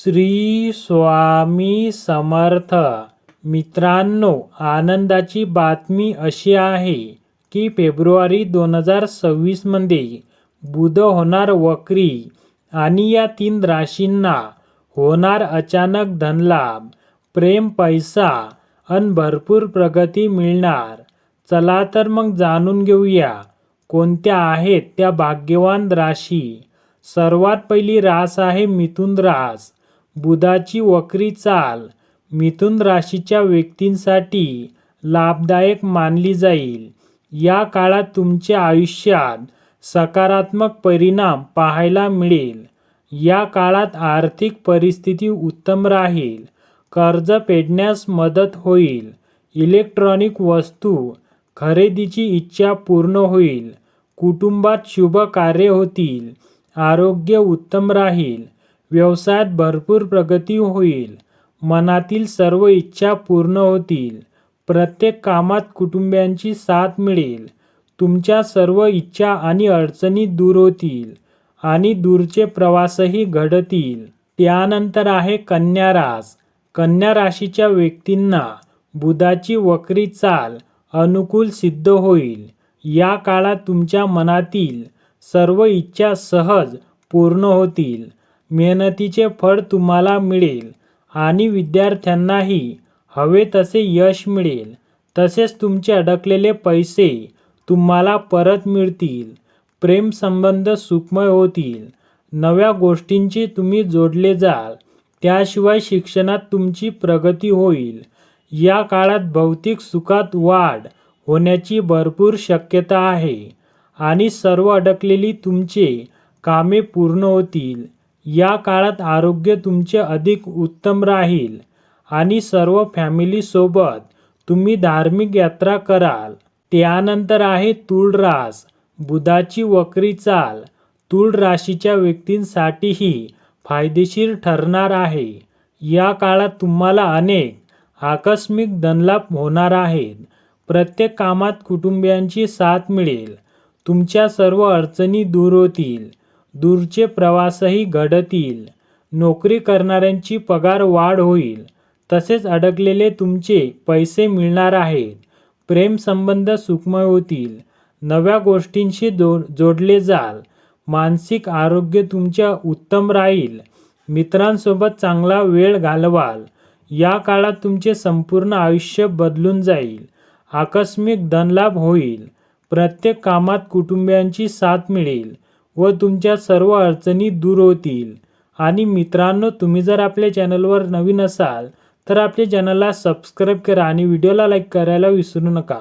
श्री स्वामी समर्थ. मित्रांनो, आनंदाची बातमी अशी आहे की फेब्रुवारी 2026 मध्ये बुध होणार वक्री आणि या 3 राशींना होणार अचानक धनलाभ, प्रेम, पैसा आणि भरपूर प्रगती मिळणार. चला तर मग जाणून घेऊया कोणत्या आहेत त्या भाग्यवान राशी. सर्वात पहिली रास आहे मिथुन रास. बुधाची वक्री चाल मिथुन राशीच्या व्यक्तींसाठी लाभदायक मानली जाईल. या काळात तुमच्या आयुष्यात सकारात्मक परिणाम पाहायला मिळेल. या काळात आर्थिक परिस्थिती उत्तम राहील. कर्ज फेडण्यास मदत होईल. इलेक्ट्रॉनिक वस्तू खरेदीची इच्छा पूर्ण होईल. कुटुंबात शुभ कार्य होतील. आरोग्य उत्तम राहील. व्यवसायात भरपूर प्रगती होईल. मनातील सर्व इच्छा पूर्ण होतील. प्रत्येक कामात कुटुंबियांची साथ मिळेल. तुमच्या सर्व इच्छा आणि अडचणी दूर होतील आणि दूरचे प्रवासही घडतील. त्यानंतर आहे कन्या रास. कन्या राशीच्या व्यक्तींना बुधाची वक्री चाल अनुकूल सिद्ध होईल. या काळात तुमच्या मनातील सर्व इच्छा सहज पूर्ण होतील. मेहनतीचे फळ तुम्हाला मिळेल आणि विद्यार्थ्यांनाही हवे तसे यश मिळेल. तसेच तुमचे अडकलेले पैसे तुम्हाला परत मिळतील. प्रेम संबंध सुखमय होतील. नव्या गोष्टींची तुम्ही जोडले जाल. त्याशिवाय शिक्षणात तुमची प्रगती होईल. या काळात भौतिक सुखात वाढ होण्याची भरपूर शक्यता आहे आणि सर्व अडकलेली तुमचे कामे पूर्ण होतील. या काळात आरोग्य तुमचे अधिक उत्तम राहील आणि सर्व फॅमिली सोबत तुम्ही धार्मिक यात्रा कराल. त्यानंतर आहे तुळ रास. बुधाची वक्री चाल तुळ राशीच्या व्यक्तींसाठीही फायदेशीर ठरणार आहे. या काळात तुम्हाला अनेक आकस्मिक धनलाभ होणार आहेत. प्रत्येक कामात कुटुंबियांची साथ मिळेल. तुमच्या सर्व अडचणी दूर होतील. दूरचे प्रवासही घडतील. नोकरी करणाऱ्यांची पगार वाढ होईल. तसेच अडकलेले तुमचे पैसे मिळणार आहेत. प्रेम संबंध सुखमय होतील. नव्या गोष्टींशी जोडले जाल. मानसिक आरोग्य तुमच्या उत्तम राहील. मित्रांसोबत चांगला वेळ घालवाल. या काळात तुमचे संपूर्ण आयुष्य बदलून जाईल. आकस्मिक धनलाभ होईल. प्रत्येक कामात कुटुंबियांची साथ मिळेल व तुमच्या सर्व अडचणी दूर होतील. आणि मित्रांनो, तुम्ही जर आपल्या चॅनलवर नवीन असाल तर आपल्या चॅनलला सबस्क्राईब करा आणि व्हिडिओला लाईक करायला विसरू नका.